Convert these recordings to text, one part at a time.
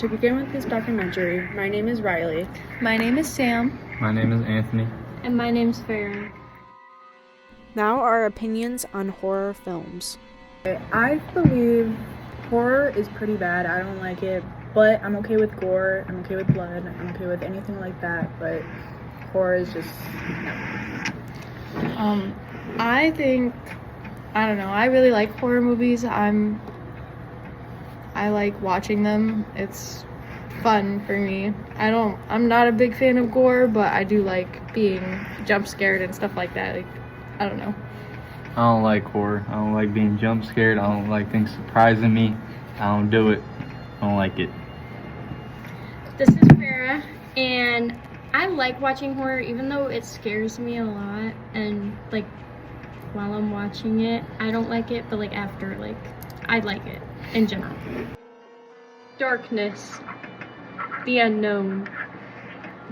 To begin with this documentary, my name is Riley. My name is Sam. My name is Anthony. And my name's Farron. Now our opinions on horror films. I believe horror is pretty bad. I don't like it, but I'm okay with gore. I'm okay with blood. I'm okay with anything like that, but horror is just no. I don't know, I really like horror movies. I like watching them. It's fun for me. I'm not a big fan of gore, but I do like being jump scared and stuff like that. Like, I don't know. I don't like horror. I don't like being jump scared. I don't like things surprising me. I don't do it. I don't like it. This is Farrah, and I like watching horror even though it scares me a lot, and like while I'm watching it I don't like it, but like after, like I like it in general. Darkness, the unknown,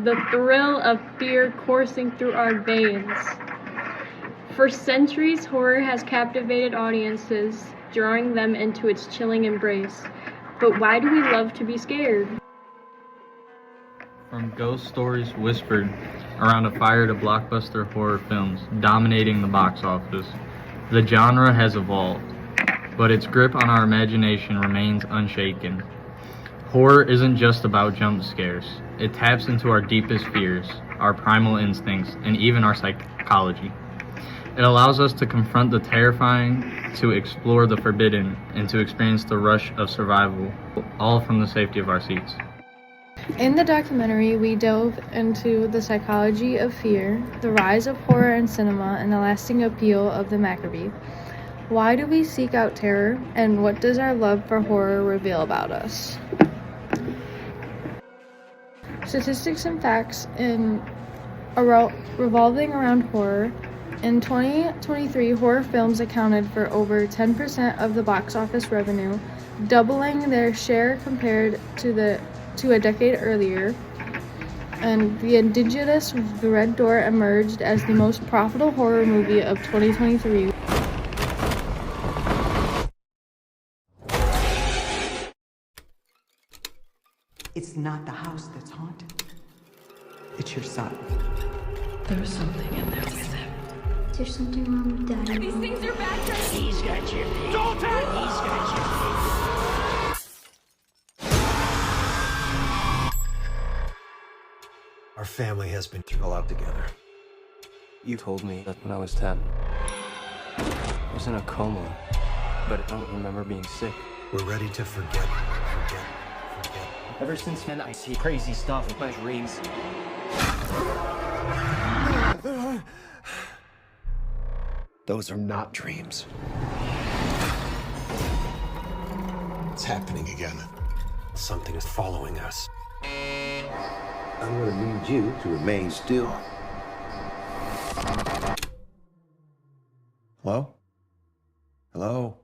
the thrill of fear coursing through our veins. For centuries, horror has captivated audiences, drawing them into its chilling embrace. But why do we love to be scared? From ghost stories whispered around a fire to blockbuster horror films dominating the box office, the genre has evolved, but its grip on our imagination remains unshaken. Horror isn't just about jump scares. It taps into our deepest fears, our primal instincts, and even our psychology. It allows us to confront the terrifying, to explore the forbidden, and to experience the rush of survival, all from the safety of our seats. In the documentary, we delve into the psychology of fear, the rise of horror in cinema, and the lasting appeal of the macabre. Why do we seek out terror, and what does our love for horror reveal about us? Statistics and facts revolving around horror. In 2023, horror films accounted for over 10% of the box office revenue, doubling their share compared to a decade earlier. And The Indigenous The Red Door emerged as the most profitable horror movie of 2023. It's not the house that's haunted. It's your son. There's something in there with him. Is there something wrong with Daddy? These things are bad for us. He's got your baby. Don't take! He's got your baby. Our family has been through a lot together. You told me that when I was 10. I was in a coma, but I don't remember being sick. We're ready to forget. Ever since then, I see crazy stuff in my dreams. Those are not dreams. It's happening again. Something is following us. I'm gonna need you to remain still. Hello? Hello?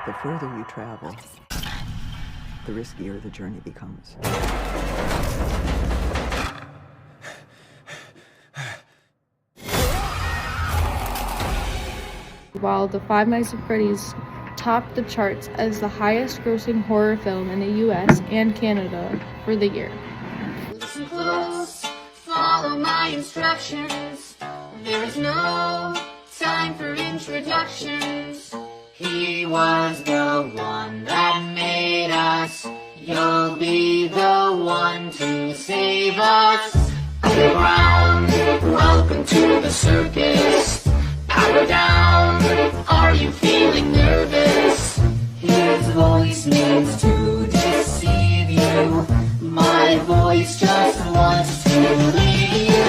The further you travel, the riskier the journey becomes. While The Five Nights at Freddy's topped the charts as the highest grossing horror film in the US and Canada for the year. Listen close, follow my instructions. There is no time for introductions. He was the one that made us. You'll be the one to save us. Underground, welcome to the circus. Power down, are you feeling nervous? His voice means to deceive you. My voice just wants to leave you.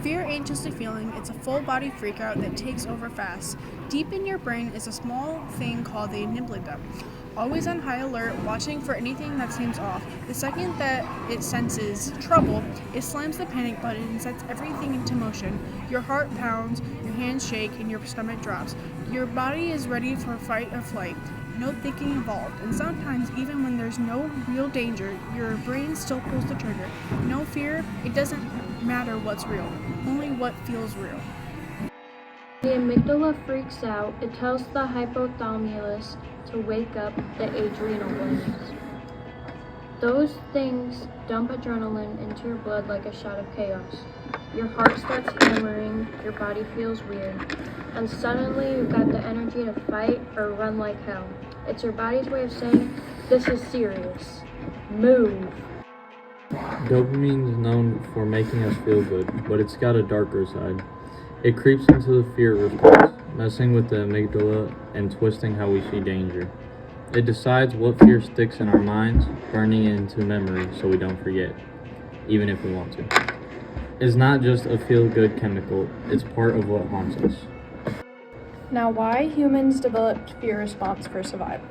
Fear ain't just a feeling, it's a full-body freakout that takes over fast. Deep in your brain is a small thing called the amygdala. always on high alert, watching for anything that seems off. The second that it senses trouble, it slams the panic button and sets everything into motion. Your heart pounds, your hands shake, and your stomach drops. Your body is ready for fight or flight. No thinking involved, and sometimes even when there's no real danger, your brain still pulls the trigger. No fear, it doesn't matter what's real, only what feels real. The amygdala freaks out. It tells the hypothalamus to wake up the adrenal glands. Those things dump adrenaline into your blood like a shot of chaos. Your heart starts hammering, your body feels weird, and suddenly you've got the energy to fight or run like hell. It's your body's way of saying, this is serious. Move. Dopamine is known for making us feel good, but it's got a darker side. It creeps into the fear response, messing with the amygdala and twisting how we see danger. It decides what fear sticks in our minds, burning it into memory so we don't forget, even if we want to. It's not just a feel-good chemical, it's part of what haunts us. Now, why humans developed fear response for survival?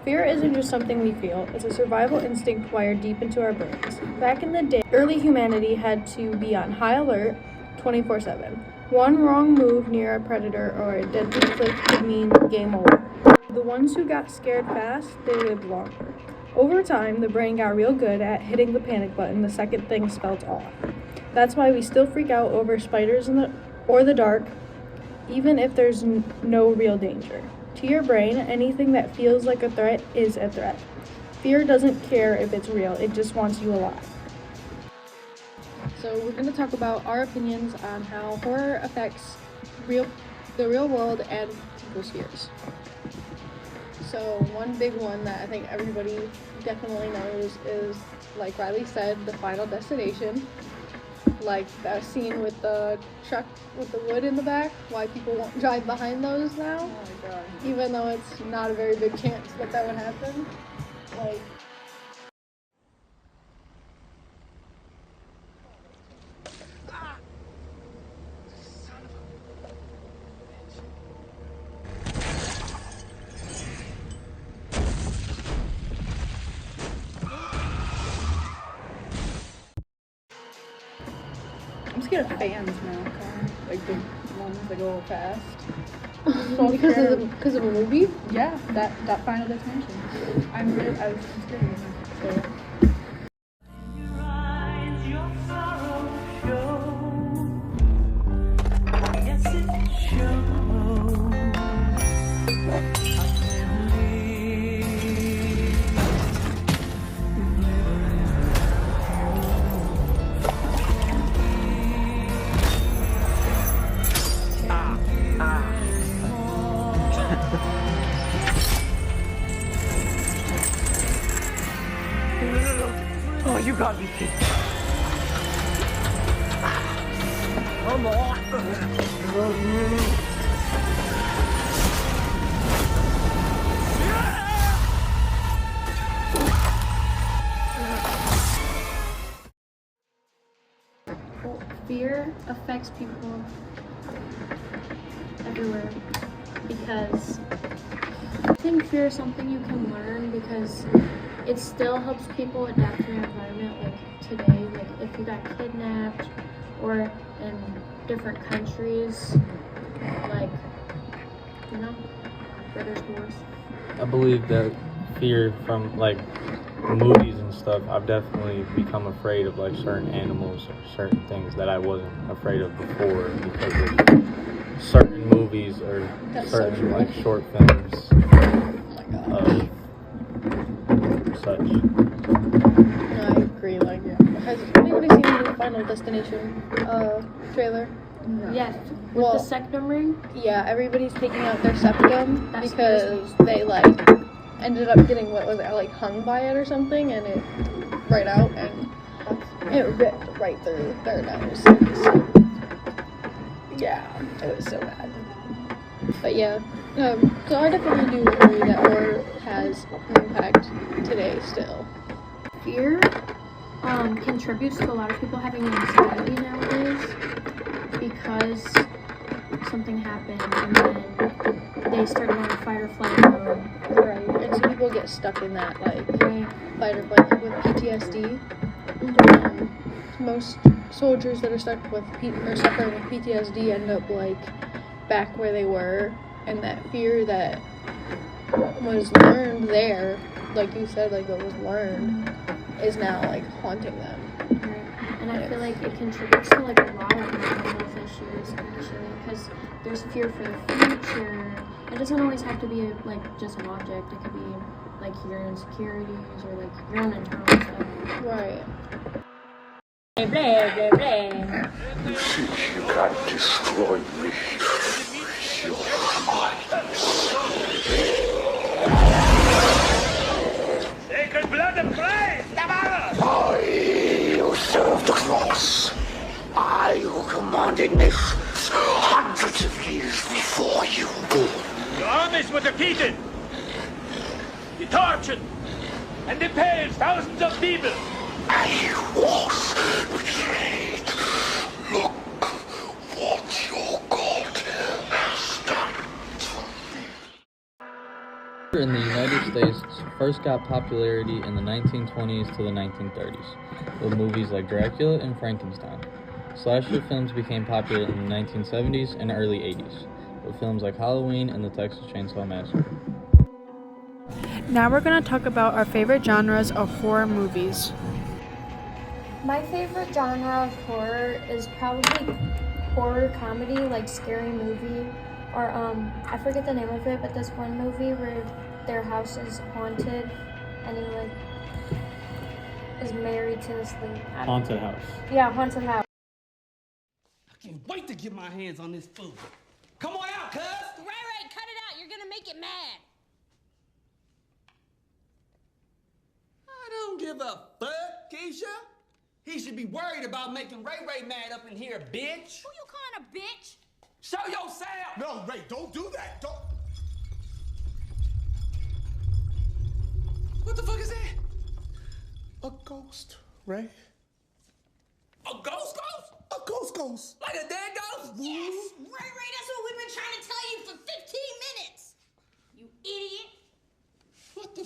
Fear isn't just something we feel, it's a survival instinct wired deep into our brains. Back in the day, early humanity had to be on high alert 24/7. One wrong move near a predator or a deadly click could mean game over. The ones who got scared fast, they lived longer. Over time, the brain got real good at hitting the panic button the second things felt off. That's why we still freak out over spiders or the dark, even if there's no real danger. To your brain, anything that feels like a threat is a threat. Fear doesn't care if it's real, it just wants you alive. So we're going to talk about our opinions on how horror affects the real world and people's fears. So one big one that I think everybody definitely knows is, like Riley said, the Final Destination. Like that scene with the truck with the wood in the back, why people won't drive behind those now. Oh my god. Even though it's not a very big chance that would happen. Like, I'm scared of fans now, like the ones that go fast. because of a movie? Yeah, that Final Destination. I was scared of them. So. Oh, you gotta be kidding. Come on. Fear affects people everywhere because I think fear is something you can learn because it still helps people adapt to their environment. Like today, like if you got kidnapped or in different countries, like, you know, where there's wars. I believe that fear from like movies and stuff, I've definitely become afraid of like certain animals or certain things that I wasn't afraid of before because of certain movies or certain like short films of such. No, I agree. Like, has anybody seen the new Final Destination trailer? No. Yes, with the septum ring. Yeah, everybody's taking out their septum because they like ended up getting like hung by it or something, and it right out and it ripped right through their nose. Yeah, it was so bad. But yeah, so I definitely do agree that horror has an impact today still. Fear contributes to a lot of people having anxiety nowadays because something happened and then they start going to fight or flight mode. Right. And some people get stuck in that, like, fight or flight, like with PTSD. Most soldiers that are stuck with suffering with PTSD end up, like, back where they were, and that fear that was learned there, like you said, like what was learned, is now, like, haunting them. Right. And I feel like it contributes to, like, a lot of mental health issues, actually, because there's fear for the future. It doesn't always have to be, like, just an object. It could be, like, your insecurities or, like, your own internal stuff. Right. Blah, blah, blah. You think you can destroy me? You're mine. Sacred blood of Christ! I who served the cross. I who commanded nations hundreds of years before you were born. Your armies were defeated. You tortured and impaled thousands of people. I was betrayed. Look what your God has done. In the United States first got popularity in the 1920s to the 1930s, with movies like Dracula and Frankenstein. Slasher films became popular in the 1970s and early 80s, with films like Halloween and the Texas Chainsaw Massacre. Now we're going to talk about our favorite genres of horror movies. My favorite genre of horror is probably horror comedy, like Scary Movie, or I forget the name of it, but this one movie where their house is haunted and he like is married to this lady. Haunted House. Yeah, Haunted House. I can't wait to get my hands on this food. Come on out, cuz! Ray, cut it out. You're gonna make it mad. I don't give a fuck, Keisha. He should be worried about making Ray mad up in here, bitch. Who you calling a bitch? Show yourself! No, Ray, don't do that. Don't. What the fuck is that? A ghost, Ray. A ghost? A ghost. Like a dead ghost? Yes! Ray, that's what we've been trying to tell you for 15 minutes! You idiot! What the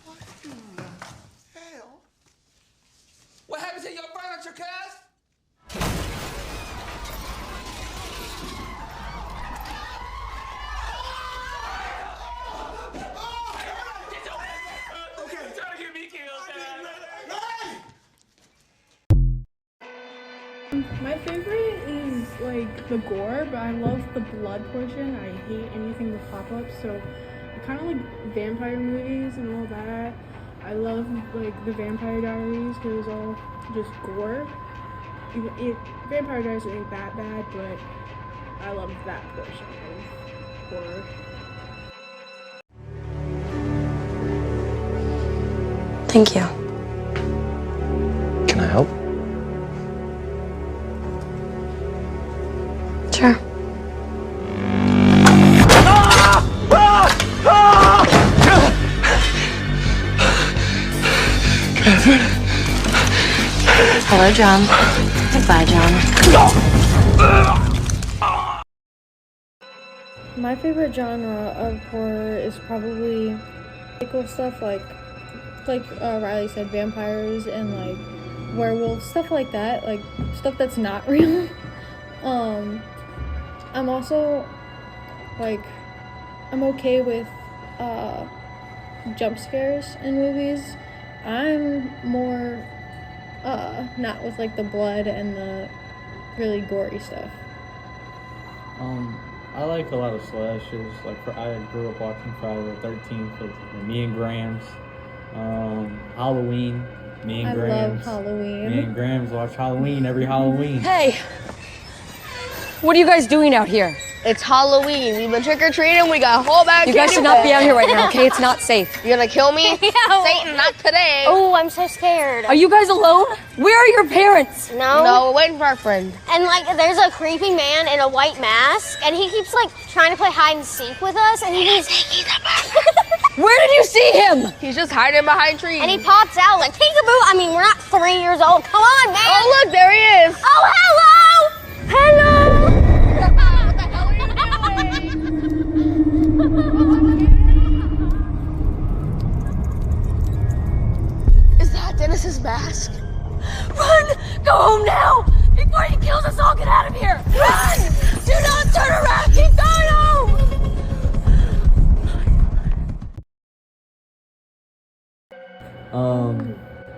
What in the hell? What happened to your furniture, cuz? Okay. Trying to get me killed, My favorite is like the gore, but I love the blood portion. I hate anything with pop-ups, so I kind of like vampire movies and all that. I love like the Vampire Diaries because it's all just gore. Vampire Diaries ain't that bad, but I love that portion of horror. Thank you. Can I help? Sure. Hello, John. Goodbye, John. My favorite genre of horror is probably Yeakel stuff, like Riley said, vampires and like werewolves, stuff like that, like stuff that's not real. I'm also like I'm okay with jump scares in movies. I'm more not with like the blood and the really gory stuff. I like a lot of slashers. I grew up watching Friday the 13th with me and Grams. Halloween, me and Grams. I love Halloween. Me and Grams watch Halloween every Halloween. Hey! What are you guys doing out here? It's Halloween. We've been trick-or-treating. We got a whole bag of You guys candy should not be bars. out here right now, okay? It's not safe. You gonna kill me? Satan, not today. Oh, I'm so scared. Are you guys alone? Where are your parents? No, we're waiting for our friend. And like, there's a creepy man in a white mask, and he keeps like trying to play hide and seek with us, and he's Where did you see him? He's just hiding behind trees. and he pops out like peekaboo. I mean, we're not 3 years old. Come on, man. Oh, look, there he is. Oh, hello. Hello. What the hell are you doing? Dennis's mask. Run! Go home now! Before he kills us all, get out of here! Run! Do not turn around! Keep going home!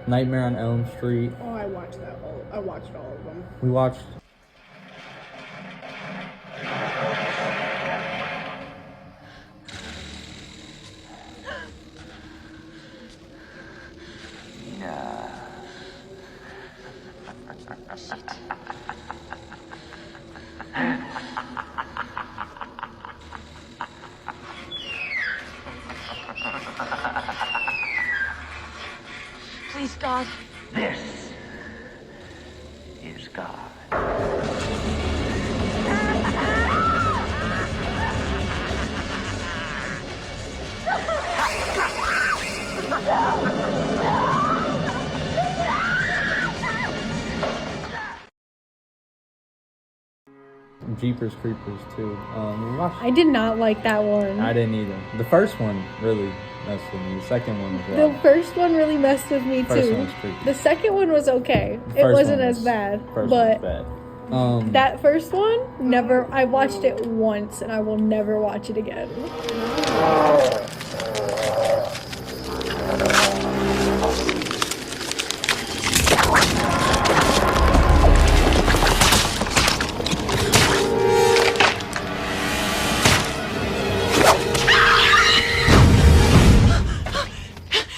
Nightmare on Elm Street. Oh, I watched that. I watched all of them. We watched. Please, God. This is God. Jeepers Creepers too. We watched. I did not like that one. I didn't either. The first one really messed with me. The second one was The wild. first one really messed with me First too. one was creepy. The second one was okay. The It first wasn't one as was- bad. First But one was bad. that first one, never. I watched it once and I will never watch it again.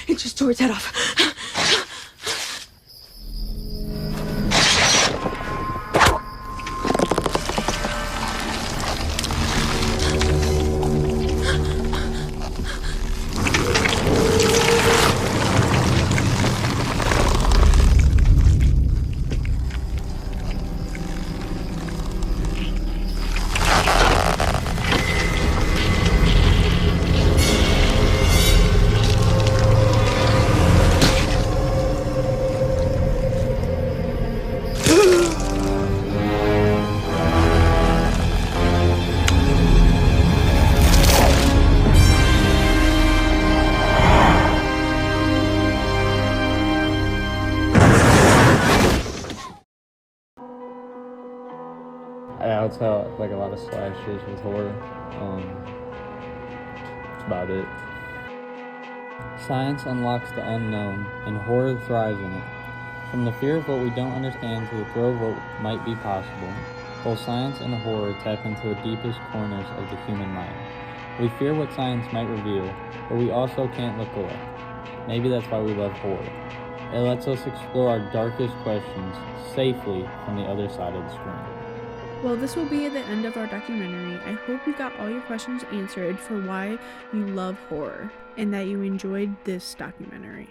It just tore its head off. Yeah, I'll tell like a lot of slashers with horror. That's about it. Science unlocks the unknown, and horror thrives in it. From the fear of what we don't understand to the thrill of what might be possible, both science and horror tap into the deepest corners of the human mind. We fear what science might reveal, but we also can't look away. Maybe that's why we love horror. It lets us explore our darkest questions safely from the other side of the screen. Well, this will be the end of our documentary. I hope you got all your questions answered for why you love horror and that you enjoyed this documentary.